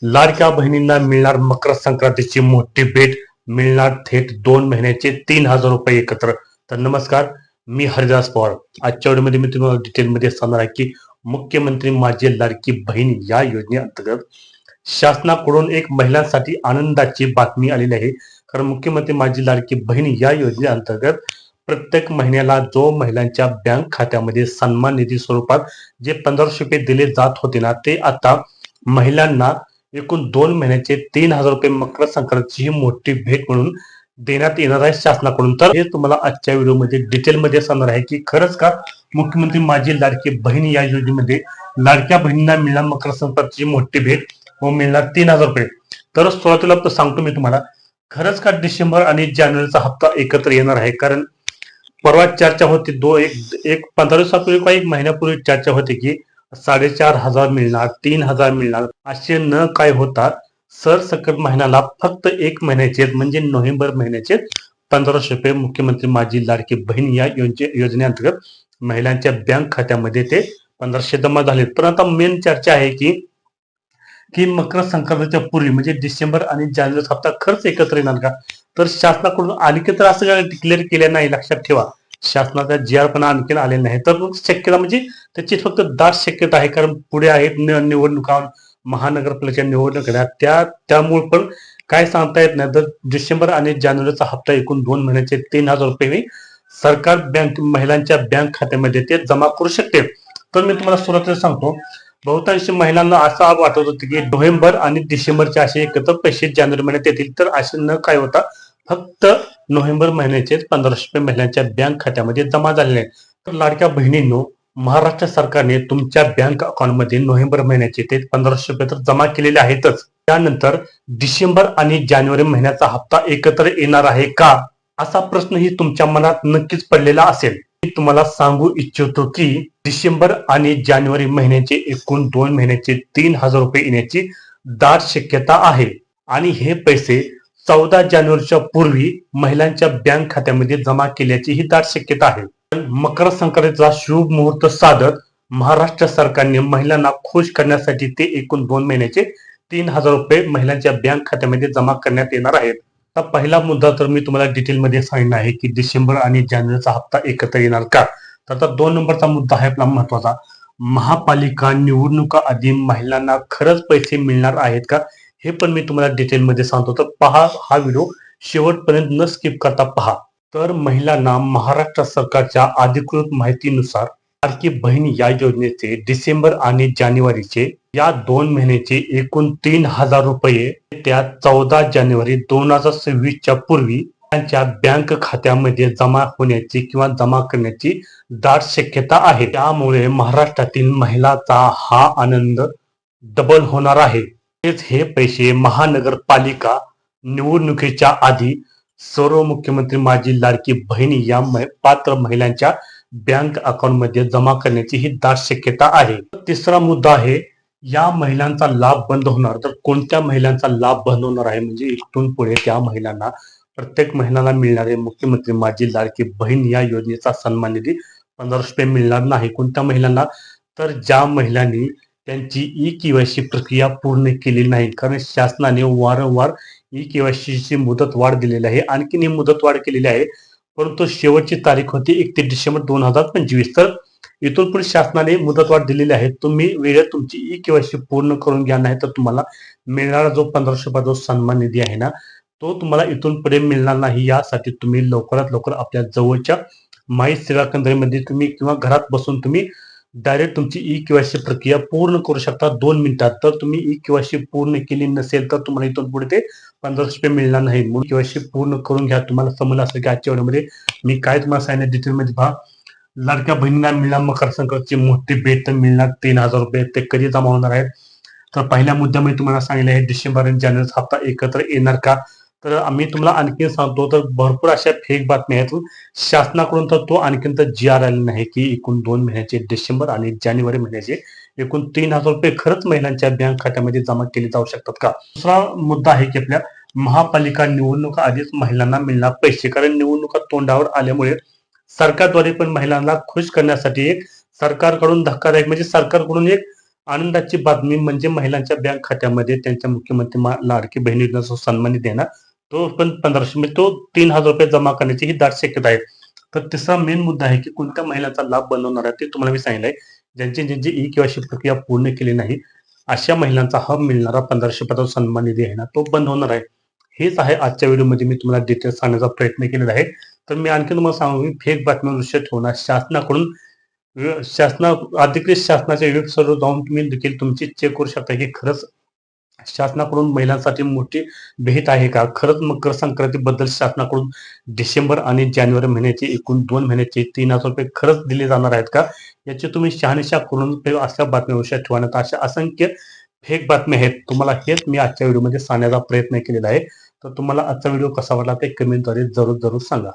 लाडक्या बहिणींना मिळणार मकर संक्रांतीची मोठी भेट, मिळणार थेट 2 महिन्याचे 3,000 रुपये एकत्र. तर नमस्कार, मी हरिदास पवार. आजच्या व्हिडिओमध्ये मी तुम्हाला डिटेलमध्ये सांगणार आहे की मुख्यमंत्री माझी लाडकी बहीण या योजनेअंतर्गत शासनाकडून एक महिलांसाठी आनंदाची बातमी आलेली आहे. कारण मुख्यमंत्री माझी लाडकी बहीण या योजनेअंतर्गत प्रत्येक महिन्याला जो महिलांच्या बँक खात्यामध्ये सन्मान निधी स्वरूपात जे 1,500 रुपये दिले जात होते ना, ते आता महिलांना एकूण 2 महिन्याचे 3,000 रुपये मकर संक्रांतीची ही मोठी भेट म्हणून देण्यात येणार आहे शासनाकडून. तर हे तुम्हाला आजच्या व्हिडिओमध्ये डिटेलमध्ये सांगणार आहे की खरंच का मुख्यमंत्री माझी लाडकी बहीण या योजनेमध्ये लाडक्या बहिणींना मिळणार मकर संक्रांतीची मोठी भेट व मिळणार 3,000 रुपये. तर सुरुवातीला सांगतो मी तुम्हाला, खरंच का डिसेंबर आणि जानेवारीचा हप्ता एकत्र येणार आहे? कारण परवा चर्चा होती, एक 15 दिवसापूर्वी का 1 महिन्यापूर्वी चर्चा होती की 4,500 मिळणार, 3,000 मिळणार, असे न काय होता सरसकट महिन्याला फक्त 1 महिन्याचे म्हणजे नोव्हेंबर महिन्याचे 1,500 रुपये मुख्यमंत्री माझी लाडकी बहीण या योजनेअंतर्गत महिलांच्या बँक खात्यामध्ये ते 1,500 जमा झाले. पण आता मेन चर्चा आहे की की मकर संक्रांतीच्या पूर्वी म्हणजे डिसेंबर आणि जानेवारीचा हप्ता खर्च एकत्र येणार का? तर शासनाकडून आणखी तर असं काय डिक्लेअर केलं नाही, लक्षात ठेवा. शासनाचा जी पण आणखी आलेला नाही. तर मग शक्यता म्हणजे त्याची फक्त दाट शक्यता आहे, कारण पुढे आहेत निवडणुका, महानगरपालिका निवडणुका, त्यामुळे पण काय सांगता येत नाही. तर डिसेंबर आणि जानेवारीचा हप्ता एकूण 2 महिन्याचे 3,000 रुपये सरकार महिलांच्या बँक खात्यामध्ये ते जमा करू शकते. तर मी तुम्हाला सुरुवातीला सांगतो, बहुतांश महिलांना असं वाटत होतं की नोव्हेंबर आणि डिसेंबरचे असे एकत्र पैसे जानेवारी महिन्यात येतील. तर असे न काय होता फक्त नोव्हेंबर महिन्याचे 1,500 रुपये महिलांच्या बँक खात्यामध्ये जमा झालेले आहेत. तर लाडक्या बहिणींनो, महाराष्ट्र सरकारने तुमच्या बँक अकाउंटमध्ये नोव्हेंबर महिन्याचे ते 1,500 रुपये तर जमा केलेले आहेतच. त्यानंतर डिसेंबर आणि जानेवारी महिन्याचा हप्ता एकत्र येणार आहे का, असा प्रश्नही तुमच्या मनात नक्कीच पडलेला असेल. मी तुम्हाला सांगू इच्छितो की डिसेंबर आणि जानेवारी महिन्याचे एकूण 2 महिन्याचे 3,000 रुपये येण्याची दाट शक्यता आहे. आणि हे पैसे 14 जानेवारीच्या पूर्वी महिलांच्या बँक खात्यामध्ये जमा केल्याची ही दाट शक्यता आहे. मकर संक्रांतीचा शुभ मुहूर्त साधत महाराष्ट्र सरकारने महिलांना खुश करण्यासाठी ते एकूण 2 महिन्याचे 3,000 रुपये महिलांच्या बँक खात्यामध्ये जमा करण्यात येणार आहेत. आता पहिला मुद्दा तर मी तुम्हाला डिटेलमध्ये सांगणार आहे की डिसेंबर आणि जानेवारीचा हप्ता एकत्र येणार का. तर आता 2 नंबरचा मुद्दा आहे आपला महत्वाचा, महापालिका निवडणुका आधी महिलांना खरंच पैसे मिळणार आहेत का, हे पण मी तुम्हाला डिटेलमध्ये सांगतो. तर पहा, हा व्हिडिओ शेवटपर्यंत न स्किप करता पहा. तर महिलांना महाराष्ट्र सरकारच्या अधिकृत माहितीनुसार लाडकी बहीण या योजनेचे डिसेंबर आणि जानेवारीचे या 2 महिन्याचे एकूण 3,000 रुपये त्या 14 जानेवारी 2026च्या पूर्वी त्यांच्या बँक खात्यामध्ये जमा होण्याची किंवा जमा करण्याची दाट शक्यता आहे. त्यामुळे महाराष्ट्रातील महिलांचा हा आनंद डबल होणार आहे. हे पैसे महानगरपालिका निवडणुकीच्या आधी सर्व मुख्यमंत्री माझी लाडकी बहीण या पात्र महिलांच्या बँक अकाउंट मध्ये जमा करण्याची ही दाट शक्यता आहे. तिसरा मुद्दा आहे, या महिलांचा लाभ बंद होणार. तर कोणत्या महिलांचा लाभ बंद होणार आहे, म्हणजे इथून पुढे त्या महिलांना प्रत्येक महिन्याला मिळणारे मुख्यमंत्री माझी लाडकी बहीण या योजनेचा सन्मान निधी 1,500 रुपये मिळणार नाही. कोणत्या महिलांना? तर ज्या महिलांनी त्यांची ई-केवायसी प्रक्रिया पूर्ण केली नाही. कारण शासनाने वारंवार ई-केवायसीची मुदत वाढ दिलेली आहे, आणखीन ही मुदत वाढ केलेली आहे, परंतु शेवटची तारीख होती 31 डिसेंबर 2025. तर इथून पुढे शासनाने मुदतवाढ दिलेली आहे. तुम्ही वेळेत तुमची ई-केवायसी पूर्ण करून घ्या, नाही तर तुम्हाला मिळणारा जो 1,500 रुपये सन्मान निधी आहे ना, तो तुम्हाला इथून पुढे मिळणार नाही. यासाठी तुम्ही लवकरात लवकर आपल्या जवळच्या माई सेवा केंद्रामध्ये तुम्ही किंवा घरात बसून तुम्ही डायरेक्ट तुमची ई-केवायसी प्रक्रिया पूर्ण करू शकता 2 मिनिटात. तर तुम्ही ई-केवायसी पूर्ण केली नसेल तर तुम्हाला इथून पुढे ते 1,500 रुपये मिळणार नाही. म्हणून केवायसी पूर्ण करून घ्या. तुम्हाला समजलं असेल की आजच्या व्हिडिओमध्ये मी काय तुम्हाला सांगितलं डिटेलमध्ये पहा. लाडक्या बहिणींना मिळणार मकर संक्रांतीची मोठी भेट, तर मिळणार 3,000 रुपये. ते कधी जमा होणार आहेत? तर पहिल्या मुद्द्यामध्ये तुम्हाला सांगितलं आहे डिसेंबर आणि जानेवारीचा हप्ता एकत्र येणार का. तर आम्ही तुम्हाला आणखी सांगतो, तर भरपूर अशा फेक बातम्या आहेत शासनाकडून. तर तो आणखीन तर जी आर आलेला नाही की एकूण 2 महिन्याचे डिसेंबर आणि जानेवारी महिन्याचे एकूण 3,000 रुपये खरंच महिलांच्या बँक खात्यामध्ये जमा केले जाऊ शकतात का. दुसरा मुद्दा आहे की आपल्या महापालिका निवडणुका आधीच महिलांना मिळणार पैसे. कारण निवडणुका तोंडावर आल्यामुळे सरकारद्वारे पण महिलांना खुश करण्यासाठी एक सरकारकडून धक्कादायक म्हणजे सरकारकडून एक आनंदाची बातमी म्हणजे महिलांच्या बँक खात्यामध्ये त्यांच्या मुख्यमंत्री लाडकी बहीण योजनेचा सन्मानित देणार तो पण 1500 म्हणजे तो 3,000 रुपये जमा करण्याची ही दाट शक्यता आहे. तर तिसरा मेन मुद्दा आहे की कोणत्या महिलांचा लाभ बनवणार आहे ते तुम्हाला मी सांगितलंय. ज्यांची ई केवायसी प्रक्रिया पूर्ण केली नाही अशा महिलांचा हा मिळणारा 1500 पदाचा सन्मान निधी आहे ना तो बंद होणार आहे. हेच आहे आजच्या व्हिडिओमध्ये मी तुम्हाला डिटेल्स सांगण्याचा प्रयत्न केलेला आहे. तर मी आणखी तुम्हाला सांगू की फेक बातम्या दृश्य ठेवणार शासनाकडून अधिकृत शासनाच्या वेबसाईटवर जाऊन तुम्ही देखील तुमची चेक करू शकता की खरंच शासनाकडून महिलांसाठी मोठी भेट आहे का? खरंच मकर संक्रांतीबद्दल शासनाकडून डिसेंबर आणि जानेवारी महिन्याचे एकूण 2 महिन्याचे 3,000 रुपये खरंच दिले जाणार आहेत का? याची तुम्ही शहानिशा करून अशा बातम्या विषयात ठेवण्यात अशा असंख्य फेक बातम्या आहेत. तुम्हाला हेच मी आजच्या व्हिडिओमध्ये सांगण्याचा प्रयत्न केलेला आहे. तर तुम्हाला आजचा व्हिडिओ कसा वाटला ते कमेंटद्वारे जरूर सांगा.